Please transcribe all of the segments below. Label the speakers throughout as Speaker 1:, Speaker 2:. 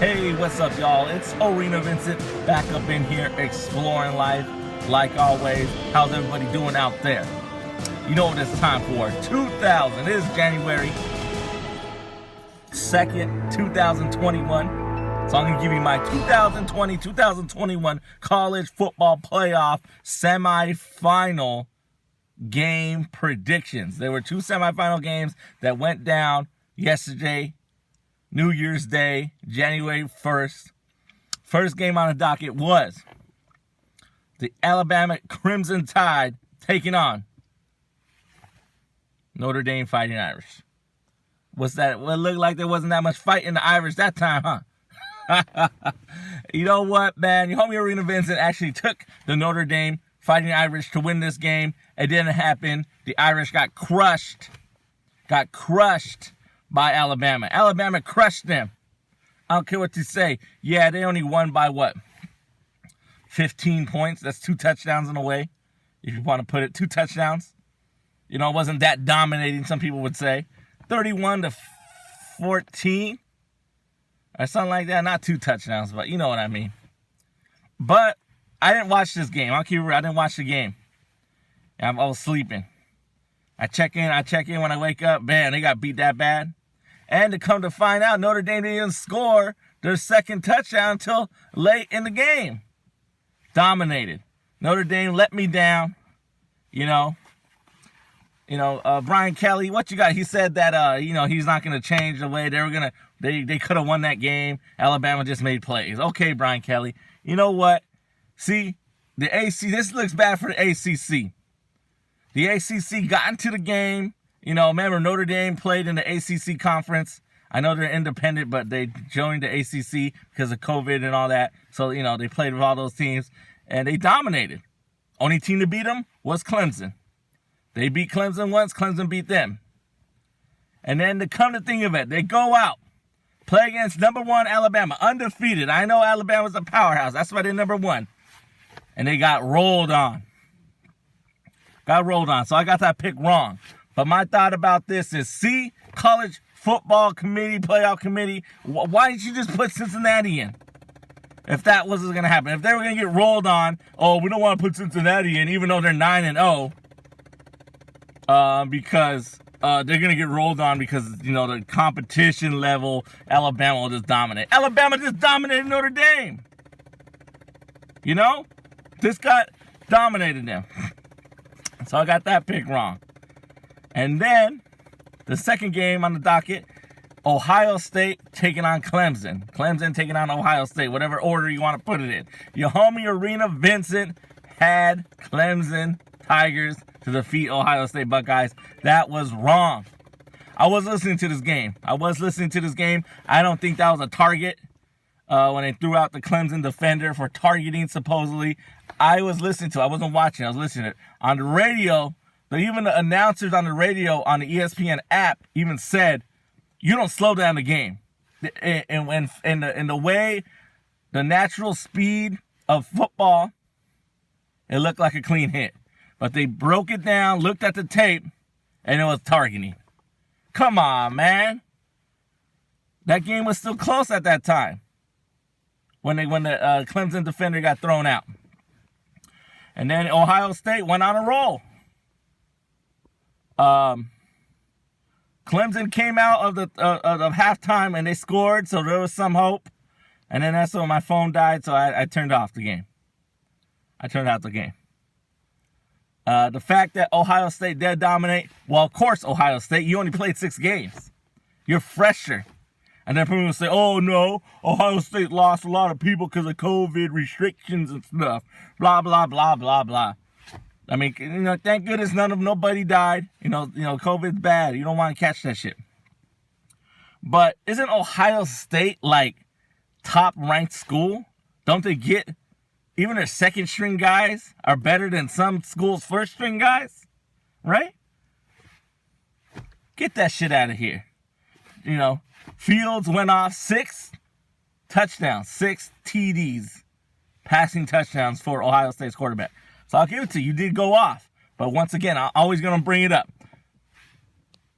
Speaker 1: Hey, what's up, y'all? It's ARENAVINCENT back up in here exploring life like always. How's everybody doing out there? You know what it's time for. 2000. It is January 2nd, 2021. So I'm going to give you my 2020-2021 college football playoff semifinal game predictions. There were two semifinal games that went down yesterday, New Year's Day, January 1st. First game on the docket was the Alabama Crimson Tide taking on Notre Dame Fighting Irish. What's that? Well, it looked like there wasn't that much fight in the Irish that time, huh? You know what, man? Your homie ARENAVINCENT actually took the Notre Dame Fighting Irish to win this game. It didn't happen. The Irish got crushed. Got crushed by Alabama. Alabama crushed them. I don't care what you say. Yeah, they only won by what? 15 points. That's 2 touchdowns in a way, if you want to put it. 2 touchdowns. You know, it wasn't that dominating, some people would say. 31-14 or something like that. Not 2 touchdowns, but you know what I mean. But I didn't watch this game. I'll keep it real. I didn't watch the game. I was sleeping. I check in when I wake up. Man, they got beat that bad. And to come to find out, Notre Dame didn't score their second touchdown until late in the game. Dominated. Notre Dame let me down. Brian Kelly, what you got? He said that, he's not going to change the way they could have won that game. Alabama just made plays. Okay, Brian Kelly. You know what? See, this looks bad for the ACC. The ACC got into the game. Remember Notre Dame played in the ACC conference. I know they're independent, but they joined the ACC because of COVID and all that. So, they played with all those teams, and they dominated. Only team to beat them was Clemson. They beat Clemson once. Clemson beat them. And then to come to think of it, they go out, play against number 1 Alabama, undefeated. I know Alabama's a powerhouse. That's why they're number 1. And they got rolled on. So I got that pick wrong. But my thought about this is, college football committee, playoff committee, why didn't you just put Cincinnati in? If that wasn't going to happen. If they were going to get rolled on, we don't want to put Cincinnati in, even though they're 9-0, because they're going to get rolled on because, the competition level, Alabama will just dominate. Alabama just dominated Notre Dame. This guy dominated them. So I got that pick wrong. And then, the second game on the docket, Ohio State taking on Clemson. Clemson taking on Ohio State, whatever order you want to put it in. Your homie ARENAVINCENT had Clemson Tigers to defeat Ohio State Buckeyes. That was wrong. I was listening to this game. I don't think that was a target when they threw out the Clemson defender for targeting, supposedly. I was listening to it. I wasn't watching. I was listening to it. On the radio, even the announcers on the radio on the ESPN app even said, you don't slow down the game. And in the way, the natural speed of football, it looked like a clean hit. But they broke it down, looked at the tape, and it was targeting. Come on, man. That game was still close at that time when the Clemson defender got thrown out. And then Ohio State went on a roll. Clemson came out of halftime and they scored, so there was some hope. And then that's when my phone died, so I turned off the game. I turned out the game. The fact that Ohio State did dominate, well, of course, Ohio State, you only played 6 games. You're fresher. And then people will say, oh, no, Ohio State lost a lot of people because of COVID restrictions and stuff. Blah, blah, blah, blah, blah. I mean, thank goodness nobody died. COVID's bad. You don't want to catch that shit. But isn't Ohio State like top-ranked school? Don't they get, even their second-string guys are better than some schools' first-string guys? Right? Get that shit out of here. Fields went off 6 touchdowns, 6 TDs, passing touchdowns for Ohio State's quarterback. So I'll give it to you. You did go off. But once again, I'm always going to bring it up.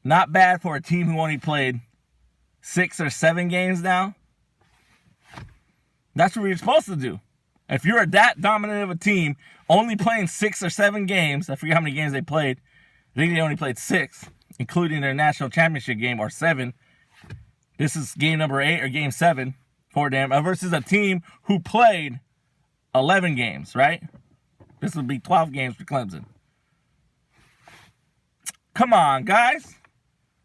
Speaker 1: Not bad for a team who only played 6 or 7 games now. That's what you're supposed to do. If you're that dominant of a team, only playing 6 or 7 games, I forget how many games they played. I think they only played 6, including their national championship game, or 7. This is game number 8 or game 7 for them, versus a team who played 11 games, right? This would be 12 games for Clemson. Come on, guys.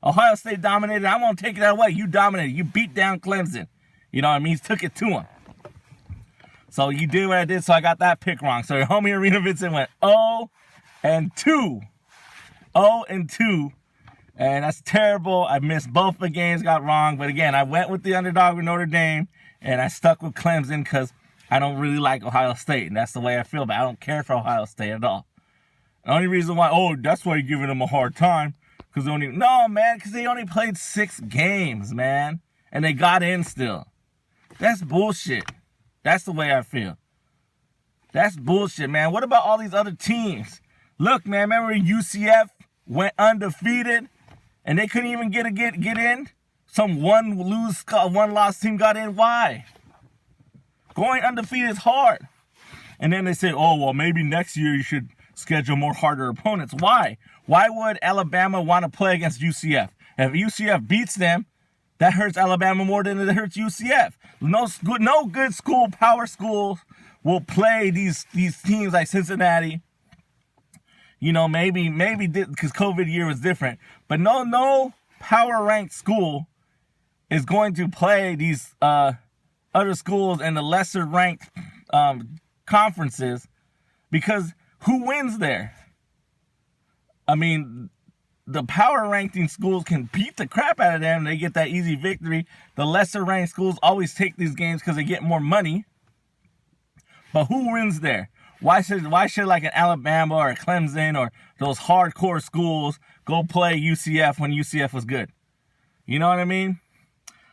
Speaker 1: Ohio State dominated. I won't take that away. You dominated. You beat down Clemson. You know what I mean? You took it to them. So you did what I did, so I got that pick wrong. So your homie ARENAVINCENT went 0-2. 0-2. And that's terrible. I missed both the games, got wrong. But again, I went with the underdog with Notre Dame, and I stuck with Clemson because I don't really like Ohio State. And that's the way I feel, but I don't care for Ohio State at all. The only reason why, that's why you're giving them a hard time. Because they only played 6 games, man. And they got in still. That's bullshit. That's the way I feel. That's bullshit, man. What about all these other teams? Look, man, remember UCF went undefeated and they couldn't even get in? Some one-loss team got in. Why? Going undefeated is hard. And then they say, maybe next year you should schedule more harder opponents. Why? Why would Alabama want to play against UCF? If UCF beats them, that hurts Alabama more than it hurts UCF. No good school, power schools will play these teams like Cincinnati. You know, maybe because COVID year was different. But no power ranked school is going to play these other schools in the lesser ranked conferences, because who wins there? I mean, the power ranking schools can beat the crap out of them. They get that easy victory. The lesser ranked schools always take these games because they get more money. But who wins there? Why should like an Alabama or a Clemson or those hardcore schools go play UCF when UCF was good? You know what I mean?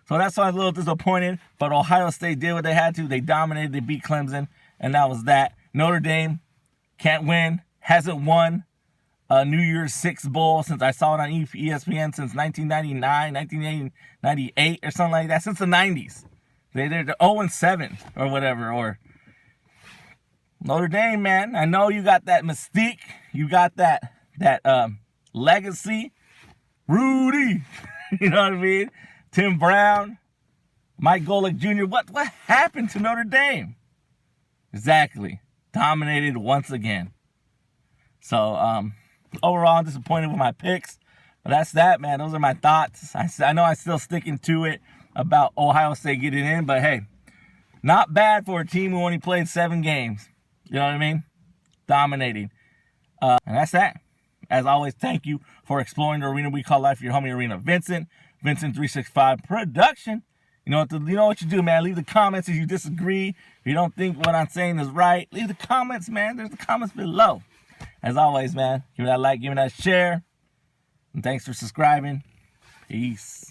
Speaker 1: So that's why I was a little disappointed. But Ohio State did what they had to. They dominated. They beat Clemson. And that was that. Notre Dame can't win. Hasn't won a New Year's Six Bowl since I saw it on ESPN since 1999, 1998 or something like that. Since the 90s. They're 0-7 or whatever. Or Notre Dame, man. I know you got that mystique. You got that legacy. Rudy. You know what I mean? Tim Brown. Mike Golick Jr. What happened to Notre Dame? Exactly. Dominated once again. So, overall, I'm disappointed with my picks. But that's that, man. Those are my thoughts. I know I'm still sticking to it about Ohio State getting in. But, hey, not bad for a team who only played 7 games. You know what I mean? Dominating. And that's that. As always, thank you for exploring the arena we call life. Your homie ARENAVINCENT. Vincent 365 production. You know what you do, man. Leave the comments if you disagree. If you don't think what I'm saying is right, leave the comments, man. There's the comments below. As always, man, give me that like, give me that share. And thanks for subscribing. Peace.